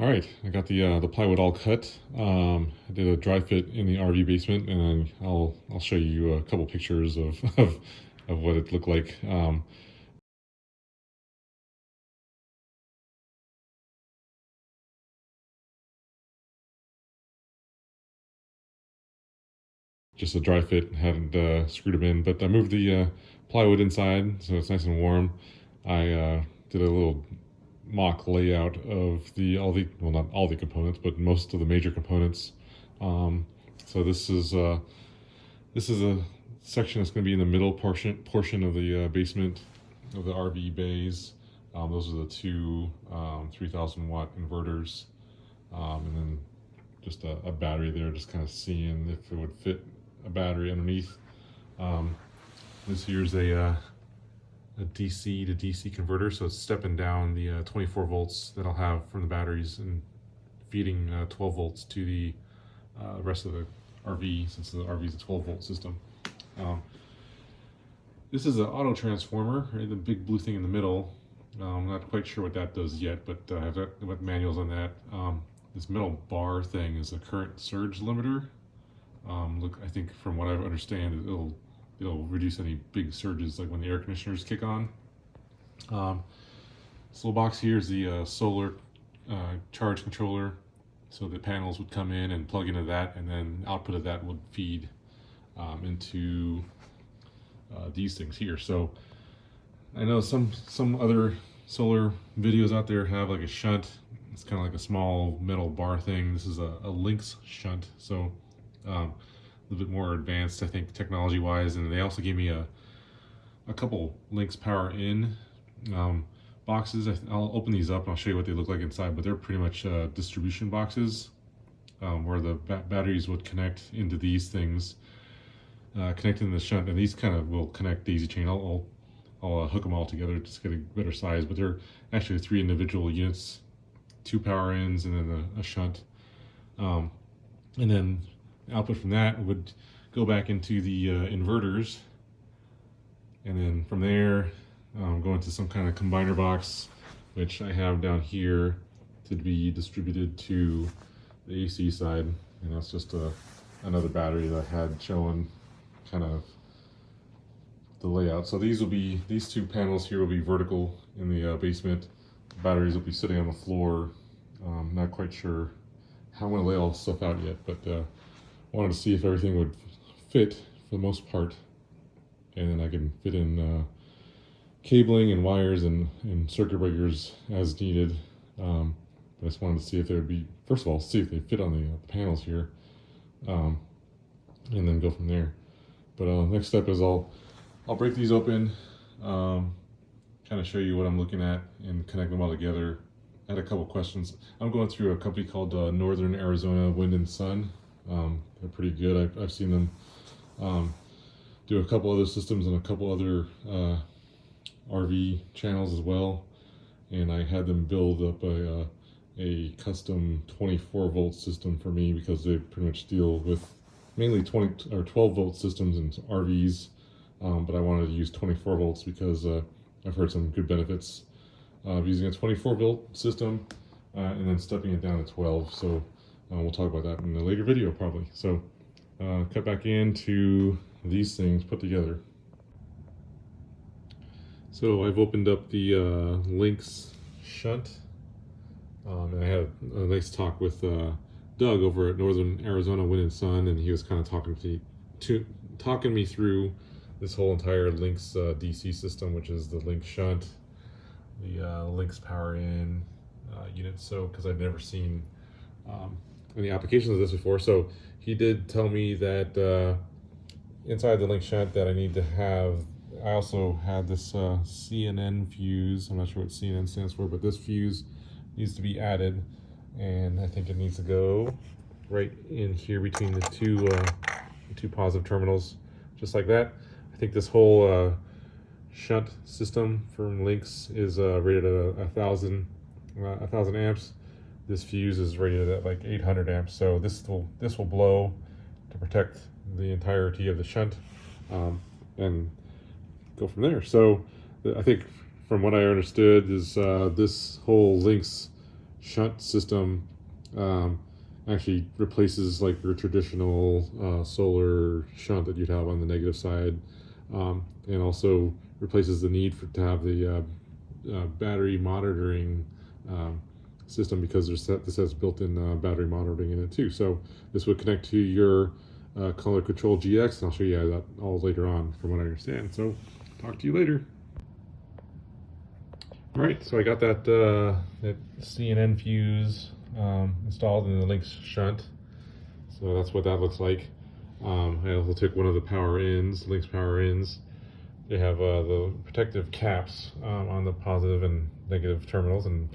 All right, I got the plywood all cut. I did a dry fit in the RV basement, and then I'll show you a couple pictures of of what it looked like. Just a dry fit, hadn't screwed them in, but I moved the plywood inside so it's nice and warm. I did a little mock layout of not all the components, but most of the major components. Um, so this is a section that's going to be in the middle portion of the basement of the RV bays. Those are the two 3,000 watt inverters, and then just a battery there, just kind of seeing if it would fit a battery underneath. Um, this here's a DC to DC converter, so it's stepping down the 24 volts that I'll have from the batteries and feeding 12 volts to the rest of the RV, since the RV is a 12 volt system. Um, this is an auto transformer, right? The big blue thing in the middle. I'm not quite sure what that does yet, but I have what manuals on that. This metal bar thing is a current surge limiter. Look, I think from what I understand, it'll reduce any big surges, like when the air conditioners kick on. This little box here is the solar charge controller. So the panels would come in and plug into that, and then output of that would feed into these things here. So I know some other solar videos out there have like a shunt. It's kind of like a small metal bar thing. This is a Lynx Shunt, so a little bit more advanced, I think, technology-wise. And they also gave me a couple Lynx Power In boxes. I'll open these up and I'll show you what they look like inside, but they're pretty much distribution boxes where the batteries would connect into these things, connecting the shunt, and these kind of will connect daisy chain. I'll hook them all together just to get a better size, but they're actually 3 individual units, 2 power ins, and then a shunt. And then output from that would go back into the inverters, and then from there go into some kind of combiner box, which I have down here to be distributed to the AC side, and that's just another battery that I had showing kind of the layout. So these 2 panels here will be vertical in the basement. The batteries will be sitting on the floor. Not quite sure how I'm going to lay all this stuff out yet, but wanted to see if everything would fit for the most part, and then I can fit in cabling and wires and circuit breakers as needed. But I just wanted to see if they would be, first of all, see if they fit on the panels here, and then go from there. But next step is I'll break these open, kind of show you what I'm looking at, and connect them all together. I had a couple questions. I'm going through a company called Northern Arizona Wind and Sun. They're pretty good. I've seen them do a couple other systems and a couple other RV channels as well, and I had them build up a custom 24 volt system for me, because they pretty much deal with mainly 20 or 12 volt systems in RVs, but I wanted to use 24 volts because I've heard some good benefits of using a 24 volt system and then stepping it down to 12. So we'll talk about that in a later video probably. So cut back into these things put together. So I've opened up the Lynx Shunt, and I had a nice talk with Doug over at Northern Arizona Wind and Sun, and he was kind of talking me through this whole entire Lynx DC system, which is the Lynx Shunt, the Lynx Power In unit. So, because I've never seen any applications of this before, so he did tell me that inside the Lynx Shunt that I need to have. I also had this CNN fuse. I'm not sure what CNN stands for, but this fuse needs to be added, and I think it needs to go right in here between the two positive terminals, just like that. I think this whole shunt system from Lynx is rated at 1,000 amps. This fuse is rated at like 800 amps, so this will blow to protect the entirety of the shunt, and go from there. So I think from what I understood is this whole Lynx shunt system actually replaces like your traditional solar shunt that you'd have on the negative side, and also replaces the need to have the battery monitoring system, because this has built-in battery monitoring in it too. So this would connect to your color control GX, and I'll show you that all later on from what I understand. So talk to you later. All right, so I got that CNN fuse installed in the Lynx Shunt. So that's what that looks like. I also took one of the power ins, Lynx Power Ins. They have the protective caps on the positive and negative terminals, and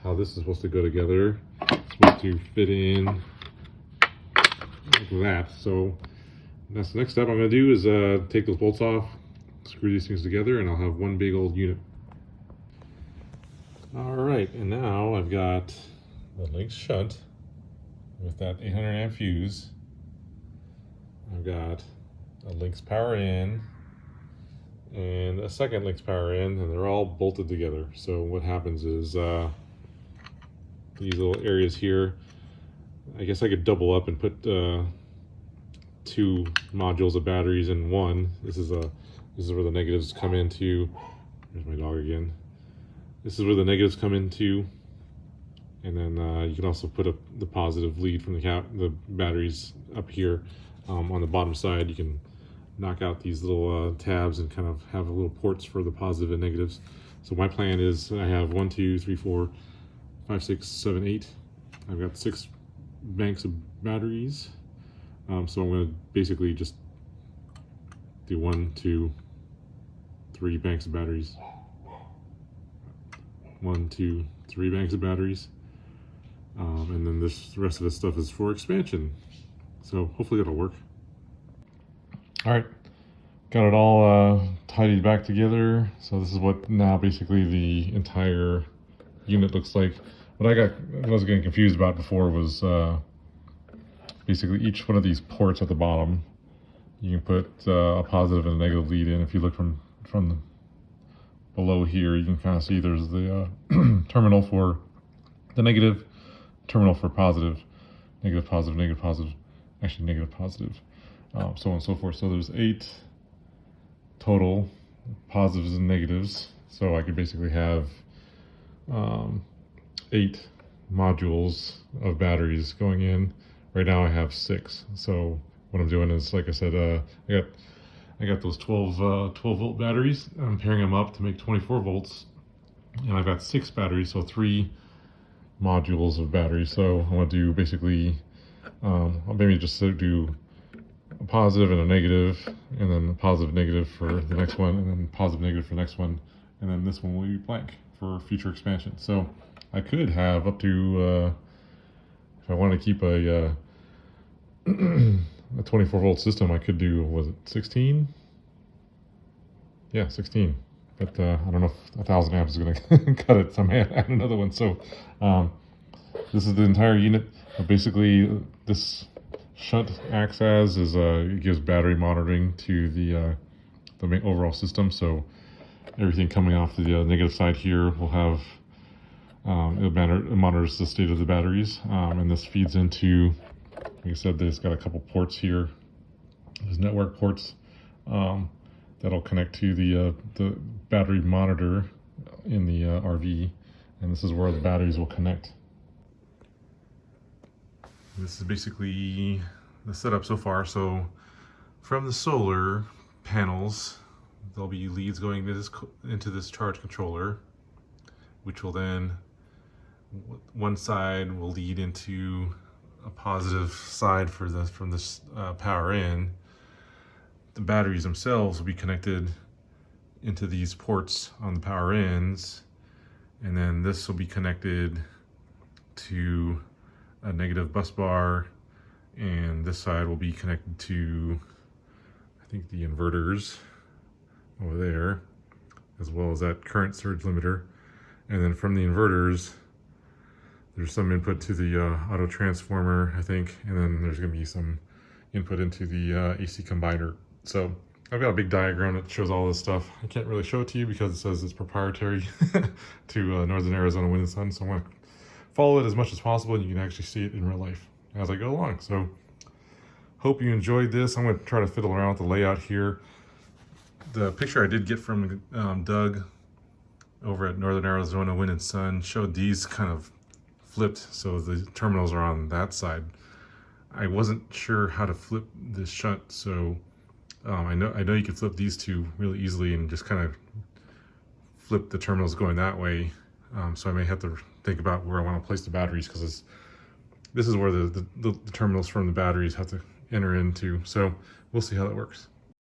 how this is supposed to go together. It's supposed to fit in like that. So that's the next step I'm going to do, is take those bolts off, screw these things together, and I'll have one big old unit. All right, and now I've got the Lynx Shunt with that 800 amp fuse. I've got a Lynx Power In and a second Lynx Power In, and they're all bolted together. So what happens is these little areas here, I guess I could double up and put 2 modules of batteries in one. This is where the negatives come into. There's my dog again. This is where the negatives come into, and then you can also put the positive lead from the batteries up here on the bottom side. You can knock out these little tabs and kind of have little ports for the positive and negatives. So my plan is I have 1, 2, 3, 4, 5, 6, 7, 8. I've got 6 banks of batteries. So I'm going to basically just do 1, 2, 3 banks of batteries. 1, 2, 3 banks of batteries. And then the rest of this stuff is for expansion. So hopefully that'll work. All right, got it all tidied back together. So this is what now basically the entire unit looks like. What I was getting confused about before was basically each one of these ports at the bottom, you can put a positive and a negative lead in. If you look from below here, you can kind of see there's the terminal for the negative, terminal for positive, negative, positive, negative, positive, actually negative, positive, so on and so forth. So there's 8 total positives and negatives. So I could basically have 8 modules of batteries going in. Right now I have 6. So what I'm doing is, like I said, I got those 12 volt batteries. I'm pairing them up to make 24 volts, and I've got 6 batteries, so 3 modules of batteries. So I want to do basically, I'll maybe just do a positive and a negative, and then a positive negative for the next one, and then positive negative for the next one, and then this one will be blank for future expansion. So I could have up to, if I want to keep a 24 volt system, I could do, was it 16? Yeah, 16. But I don't know if 1,000 amps is going to cut it, so I may add another one. So this is the entire unit. Basically, this shunt acts as it gives battery monitoring to the main overall system. So everything coming off the negative side here will have it monitors the state of the batteries, and this feeds into, like I said, there's got a couple ports here. There's network ports that'll connect to the battery monitor in the RV, and this is where the batteries will connect. This is basically the setup so far. So from the solar panels, there'll be leads going into this charge controller, which will then, one side will lead into a positive side from this power in. The batteries themselves will be connected into these ports on the power ins, and then this will be connected to a negative bus bar, and this side will be connected to, I think, the inverters over there, as well as that current surge limiter. And then from the inverters, there's some input to the auto transformer, I think, and then there's going to be some input into the AC combiner. So I've got a big diagram that shows all this stuff. I can't really show it to you because it says it's proprietary to Northern Arizona Wind and Sun, so I'm going to follow it as much as possible, and you can actually see it in real life as I go along. So hope you enjoyed this. I'm going to try to fiddle around with the layout here. The picture I did get from Doug over at Northern Arizona Wind and Sun showed these kind of flipped, so the terminals are on that side. I wasn't sure how to flip this shunt, so I know you can flip these two really easily and just kind of flip the terminals going that way. So I may have to think about where I want to place the batteries, because this is where the terminals from the batteries have to enter into. So we'll see how that works.